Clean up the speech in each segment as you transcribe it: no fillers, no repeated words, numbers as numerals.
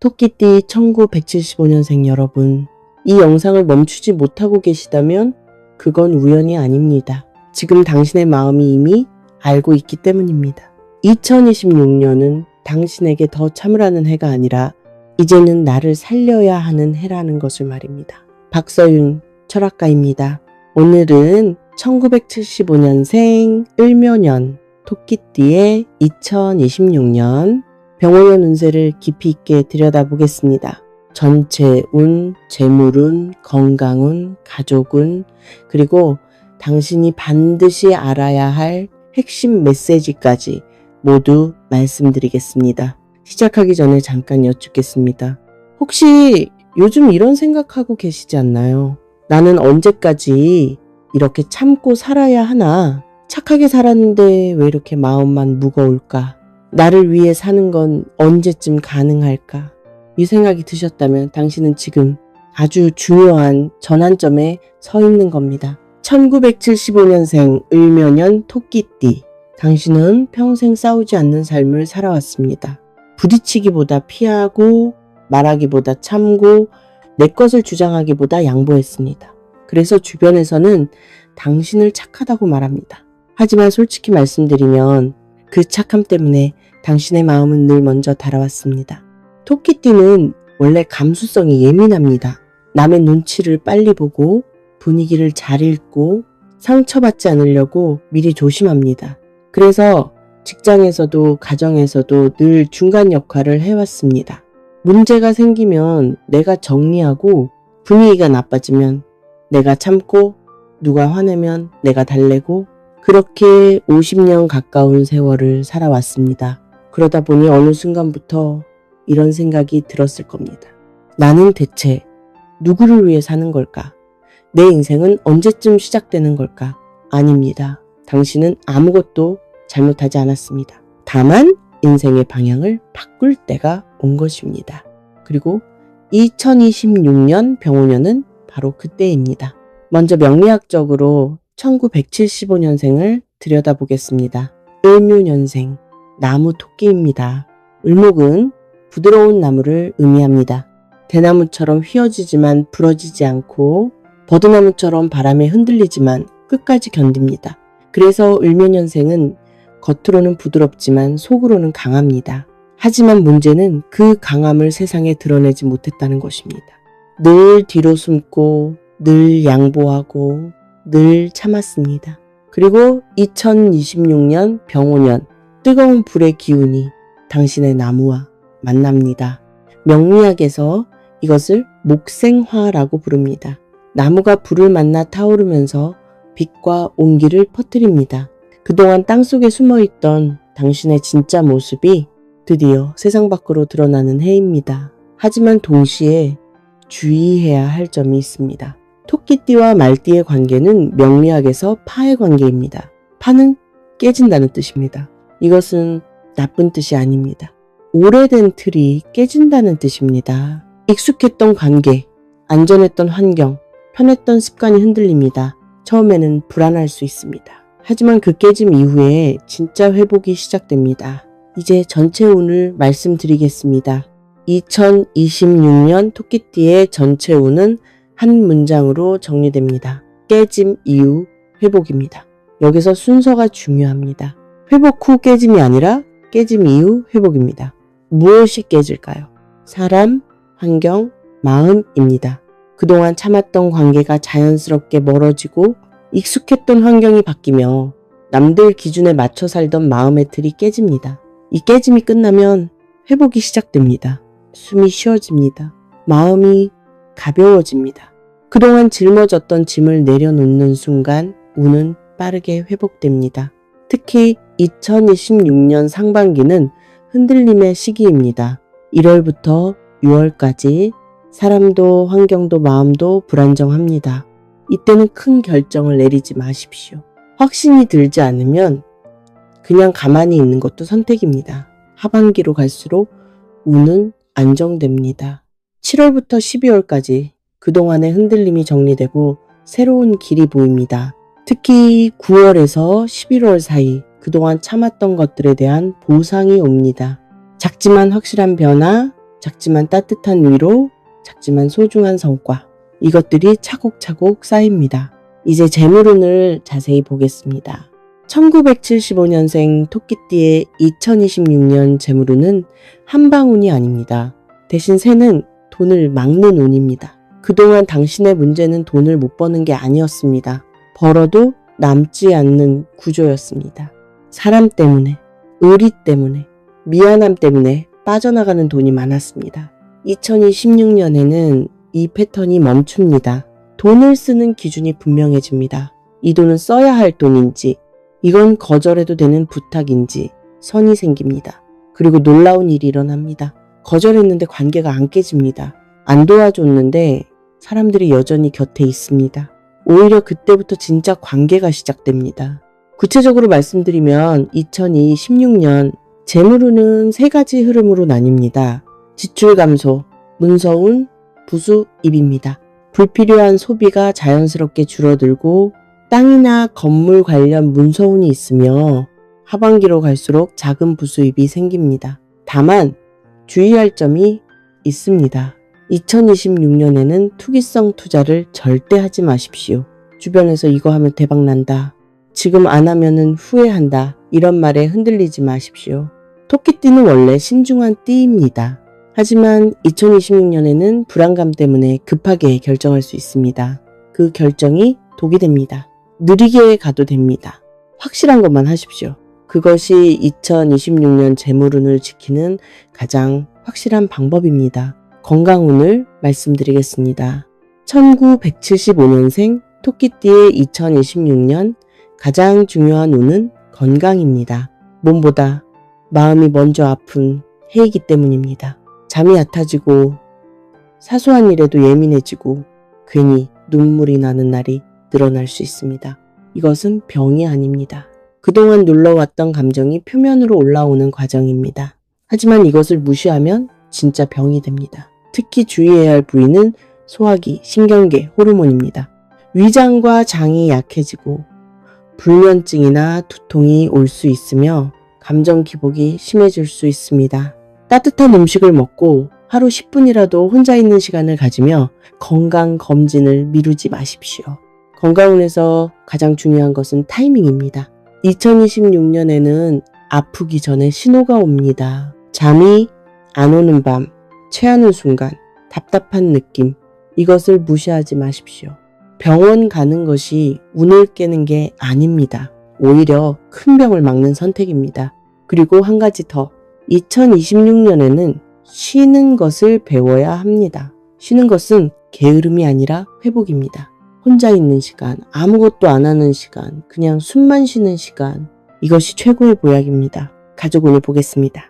토끼띠 1975년생 여러분, 이 영상을 멈추지 못하고 계시다면 그건 우연이 아닙니다. 지금 당신의 마음이 이미 알고 있기 때문입니다. 2026년은 당신에게 더 참으라는 해가 아니라 이제는 나를 살려야 하는 해라는 것을 말입니다. 박서윤 철학가입니다. 오늘은 1975년생 을묘년 토끼띠의 2026년 병원년 운세를 깊이 있게 들여다보겠습니다. 전체 운, 재물운, 건강운, 가족운, 그리고 당신이 반드시 알아야 할 핵심 메시지까지 모두 말씀드리겠습니다. 시작하기 전에 잠깐 여쭙겠습니다. 혹시 요즘 이런 생각하고 계시지 않나요? 나는 언제까지 이렇게 참고 살아야 하나? 착하게 살았는데 왜 이렇게 마음만 무거울까? 나를 위해 사는 건 언제쯤 가능할까? 이 생각이 드셨다면 당신은 지금 아주 중요한 전환점에 서 있는 겁니다. 1975년생 을묘년 토끼띠. 당신은 평생 싸우지 않는 삶을 살아왔습니다. 부딪히기보다 피하고 말하기보다 참고 내 것을 주장하기보다 양보했습니다. 그래서 주변에서는 당신을 착하다고 말합니다. 하지만 솔직히 말씀드리면 그 착함 때문에 당신의 마음은 늘 먼저 달아왔습니다. 토끼띠는 원래 감수성이 예민합니다. 남의 눈치를 빨리 보고 분위기를 잘 읽고 상처받지 않으려고 미리 조심합니다. 그래서 직장에서도 가정에서도 늘 중간 역할을 해왔습니다. 문제가 생기면 내가 정리하고 분위기가 나빠지면 내가 참고 누가 화내면 내가 달래고 그렇게 50년 가까운 세월을 살아왔습니다. 그러다 보니 어느 순간부터 이런 생각이 들었을 겁니다. 나는 대체 누구를 위해 사는 걸까? 내 인생은 언제쯤 시작되는 걸까? 아닙니다. 당신은 아무것도 잘못하지 않았습니다. 다만 인생의 방향을 바꿀 때가 온 것입니다. 그리고 2026년 병오년은 바로 그때입니다. 먼저 명리학적으로 1975년생을 들여다보겠습니다. 을묘년생, 나무 토끼입니다. 을목은 부드러운 나무를 의미합니다. 대나무처럼 휘어지지만 부러지지 않고 버드나무처럼 바람에 흔들리지만 끝까지 견딥니다. 그래서 을묘년생은 겉으로는 부드럽지만 속으로는 강합니다. 하지만 문제는 그 강함을 세상에 드러내지 못했다는 것입니다. 늘 뒤로 숨고 늘 양보하고 늘 참았습니다. 그리고 2026년 병오년 뜨거운 불의 기운이 당신의 나무와 만납니다. 명리학에서 이것을 목생화라고 부릅니다. 나무가 불을 만나 타오르면서 빛과 온기를 퍼뜨립니다. 그동안 땅속에 숨어있던 당신의 진짜 모습이 드디어 세상 밖으로 드러나는 해입니다. 하지만 동시에 주의해야 할 점이 있습니다. 토끼띠와 말띠의 관계는 명리학에서 파의 관계입니다. 파는 깨진다는 뜻입니다. 이것은 나쁜 뜻이 아닙니다. 오래된 틀이 깨진다는 뜻입니다. 익숙했던 관계, 안전했던 환경, 편했던 습관이 흔들립니다. 처음에는 불안할 수 있습니다. 하지만 그 깨짐 이후에 진짜 회복이 시작됩니다. 이제 전체 운을 말씀드리겠습니다. 2026년 토끼띠의 전체 운은 한 문장으로 정리됩니다. 깨짐 이후 회복입니다. 여기서 순서가 중요합니다. 회복 후 깨짐이 아니라 깨짐 이후 회복입니다. 무엇이 깨질까요? 사람, 환경, 마음입니다. 그동안 참았던 관계가 자연스럽게 멀어지고 익숙했던 환경이 바뀌며 남들 기준에 맞춰 살던 마음의 틀이 깨집니다. 이 깨짐이 끝나면 회복이 시작됩니다. 숨이 쉬어집니다. 마음이 가벼워집니다. 그동안 짊어졌던 짐을 내려놓는 순간 운은 빠르게 회복됩니다. 특히 2026년 상반기는 흔들림의 시기입니다. 1월부터 6월까지 사람도 환경도 마음도 불안정합니다. 이때는 큰 결정을 내리지 마십시오. 확신이 들지 않으면 그냥 가만히 있는 것도 선택입니다. 하반기로 갈수록 운은 안정됩니다. 7월부터 12월까지 그동안의 흔들림이 정리되고 새로운 길이 보입니다. 특히 9월에서 11월 사이 그동안 참았던 것들에 대한 보상이 옵니다. 작지만 확실한 변화, 작지만 따뜻한 위로, 작지만 소중한 성과. 이것들이 차곡차곡 쌓입니다. 이제 재물운을 자세히 보겠습니다. 1975년생 토끼띠의 2026년 재물운은 한방운이 아닙니다. 대신 새는 돈을 막는 운입니다. 그동안 당신의 문제는 돈을 못 버는 게 아니었습니다. 벌어도 남지 않는 구조였습니다. 사람 때문에, 의리 때문에, 미안함 때문에 빠져나가는 돈이 많았습니다. 2026년에는 이 패턴이 멈춥니다. 돈을 쓰는 기준이 분명해집니다. 이 돈은 써야 할 돈인지, 이건 거절해도 되는 부탁인지 선이 생깁니다. 그리고 놀라운 일이 일어납니다. 거절했는데 관계가 안 깨집니다. 안 도와줬는데 사람들이 여전히 곁에 있습니다. 오히려 그때부터 진짜 관계가 시작됩니다. 구체적으로 말씀드리면 2026년 재물운은 3가지 흐름으로 나뉩니다. 지출 감소, 문서운, 부수입입니다. 불필요한 소비가 자연스럽게 줄어들고 땅이나 건물 관련 문서운이 있으며 하반기로 갈수록 작은 부수입이 생깁니다. 다만 주의할 점이 있습니다. 2026년에는 투기성 투자를 절대 하지 마십시오. 주변에서 이거 하면 대박난다. 지금 안 하면은 후회한다. 이런 말에 흔들리지 마십시오. 토끼띠는 원래 신중한 띠입니다. 하지만 2026년에는 불안감 때문에 급하게 결정할 수 있습니다. 그 결정이 독이 됩니다. 느리게 가도 됩니다. 확실한 것만 하십시오. 그것이 2026년 재물운을 지키는 가장 확실한 방법입니다. 건강운을 말씀드리겠습니다. 1975년생 토끼띠의 2026년 가장 중요한 운은 건강입니다. 몸보다 마음이 먼저 아픈 해이기 때문입니다. 잠이 얕아지고 사소한 일에도 예민해지고 괜히 눈물이 나는 날이 늘어날 수 있습니다. 이것은 병이 아닙니다. 그동안 눌러왔던 감정이 표면으로 올라오는 과정입니다. 하지만 이것을 무시하면 진짜 병이 됩니다. 특히 주의해야 할 부위는 소화기, 신경계, 호르몬입니다. 위장과 장이 약해지고 불면증이나 두통이 올 수 있으며 감정 기복이 심해질 수 있습니다. 따뜻한 음식을 먹고 하루 10분이라도 혼자 있는 시간을 가지며 건강검진을 미루지 마십시오. 건강운에서 가장 중요한 것은 타이밍입니다. 2026년에는 아프기 전에 신호가 옵니다. 잠이 안 오는 밤, 체하는 순간, 답답한 느낌, 이것을 무시하지 마십시오. 병원 가는 것이 운을 깨는 게 아닙니다. 오히려 큰 병을 막는 선택입니다. 그리고 한 가지 더, 2026년에는 쉬는 것을 배워야 합니다. 쉬는 것은 게으름이 아니라 회복입니다. 혼자 있는 시간, 아무것도 안 하는 시간, 그냥 숨만 쉬는 시간, 이것이 최고의 보약입니다. 가족운을 보겠습니다.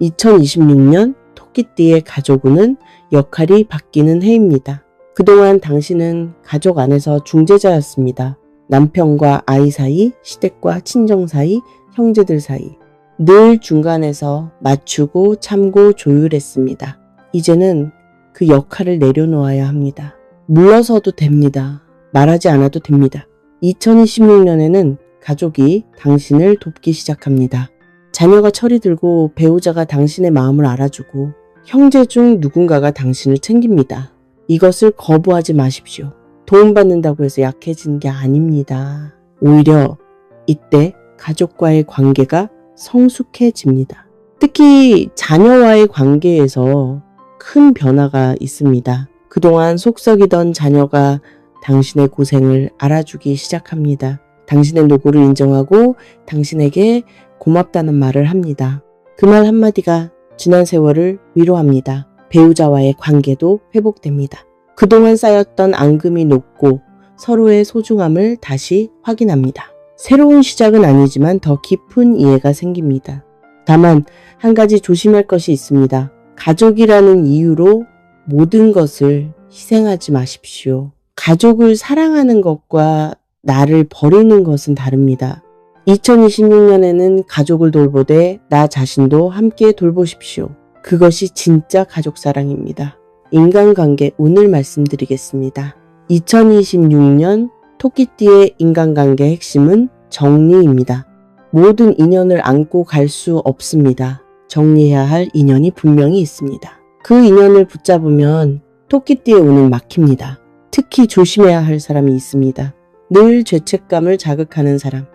2026년 토끼띠의 가족운은 역할이 바뀌는 해입니다. 그동안 당신은 가족 안에서 중재자였습니다. 남편과 아이 사이, 시댁과 친정 사이, 형제들 사이. 늘 중간에서 맞추고 참고 조율했습니다. 이제는 그 역할을 내려놓아야 합니다. 물러서도 됩니다. 말하지 않아도 됩니다. 2026년에는 가족이 당신을 돕기 시작합니다. 자녀가 철이 들고 배우자가 당신의 마음을 알아주고 형제 중 누군가가 당신을 챙깁니다. 이것을 거부하지 마십시오. 도움받는다고 해서 약해진 게 아닙니다. 오히려 이때 가족과의 관계가 성숙해집니다. 특히 자녀와의 관계에서 큰 변화가 있습니다. 그동안 속썩이던 자녀가 당신의 고생을 알아주기 시작합니다. 당신의 노고를 인정하고 당신에게 고맙다는 말을 합니다. 그 말 한마디가 지난 세월을 위로합니다. 배우자와의 관계도 회복됩니다. 그동안 쌓였던 앙금이 녹고 서로의 소중함을 다시 확인합니다. 새로운 시작은 아니지만 더 깊은 이해가 생깁니다. 다만 한 가지 조심할 것이 있습니다. 가족이라는 이유로 모든 것을 희생하지 마십시오. 가족을 사랑하는 것과 나를 버리는 것은 다릅니다. 2026년에는 가족을 돌보되 나 자신도 함께 돌보십시오. 그것이 진짜 가족 사랑입니다. 인간관계 운을 말씀드리겠습니다. 2026년 토끼띠의 인간관계 핵심은 정리입니다. 모든 인연을 안고 갈 수 없습니다. 정리해야 할 인연이 분명히 있습니다. 그 인연을 붙잡으면 토끼띠에 오는 막힙니다. 특히 조심해야 할 사람이 있습니다. 늘 죄책감을 자극하는 사람,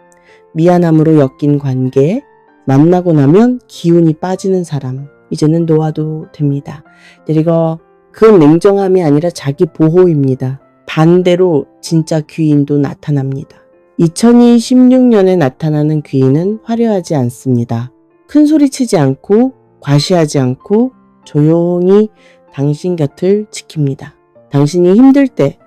미안함으로 엮인 관계, 만나고 나면 기운이 빠지는 사람, 이제는 놓아도 됩니다. 그리고 그건 냉정함이 아니라 자기 보호입니다. 반대로 진짜 귀인도 나타납니다. 2026년에 나타나는 귀인은 화려하지 않습니다. 큰 소리 치지 않고 과시하지 않고 조용히 당신 곁을 지킵니다. 당신이 힘들 때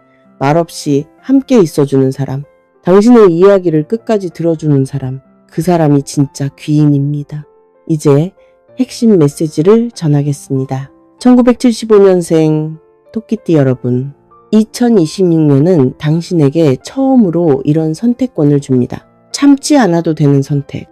말없이 함께 있어주는 사람, 당신의 이야기를 끝까지 들어주는 사람, 그 사람이 진짜 귀인입니다. 이제 핵심 메시지를 전하겠습니다. 1975년생 토끼띠 여러분, 2026년은 당신에게 처음으로 이런 선택권을 줍니다. 참지 않아도 되는 선택,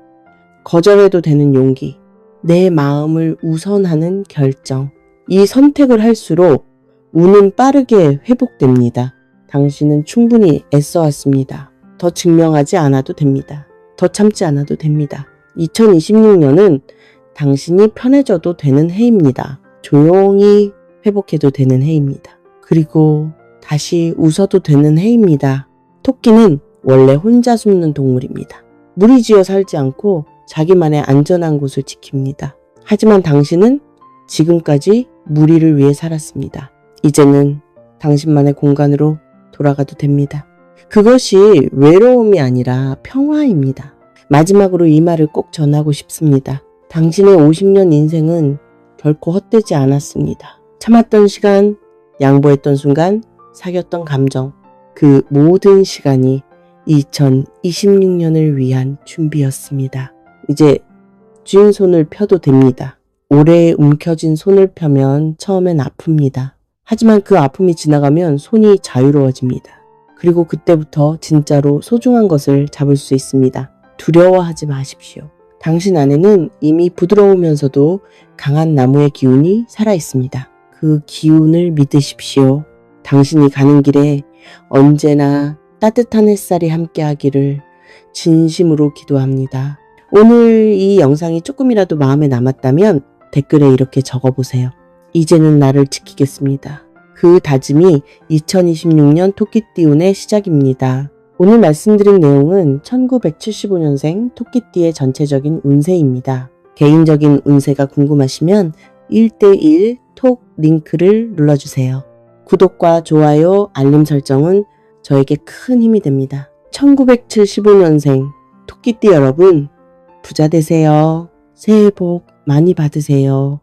거절해도 되는 용기, 내 마음을 우선하는 결정. 이 선택을 할수록 운은 빠르게 회복됩니다. 당신은 충분히 애써왔습니다. 더 증명하지 않아도 됩니다. 더 참지 않아도 됩니다. 2026년은 당신이 편해져도 되는 해입니다. 조용히 회복해도 되는 해입니다. 그리고 다시 웃어도 되는 해입니다. 토끼는 원래 혼자 숨는 동물입니다. 무리지어 살지 않고 자기만의 안전한 곳을 지킵니다. 하지만 당신은 지금까지 무리를 위해 살았습니다. 이제는 당신만의 공간으로 돌아가도 됩니다. 그것이 외로움이 아니라 평화입니다. 마지막으로 이 말을 꼭 전하고 싶습니다. 당신의 50년 인생은 결코 헛되지 않았습니다. 참았던 시간, 양보했던 순간, 사귀었던 감정, 그 모든 시간이 2026년을 위한 준비였습니다. 이제 쥔 손을 펴도 됩니다. 오래 움켜쥔 손을 펴면 처음엔 아픕니다. 하지만 그 아픔이 지나가면 손이 자유로워집니다. 그리고 그때부터 진짜로 소중한 것을 잡을 수 있습니다. 두려워하지 마십시오. 당신 안에는 이미 부드러우면서도 강한 나무의 기운이 살아있습니다. 그 기운을 믿으십시오. 당신이 가는 길에 언제나 따뜻한 햇살이 함께하기를 진심으로 기도합니다. 오늘 이 영상이 조금이라도 마음에 남았다면 댓글에 이렇게 적어보세요. 이제는 나를 지키겠습니다. 그 다짐이 2026년 토끼띠운의 시작입니다. 오늘 말씀드린 내용은 1975년생 토끼띠의 전체적인 운세입니다. 개인적인 운세가 궁금하시면 1:1 톡 링크를 눌러주세요. 구독과 좋아요, 알림 설정은 저에게 큰 힘이 됩니다. 1975년생 토끼띠 여러분, 부자 되세요. 새해 복 많이 받으세요.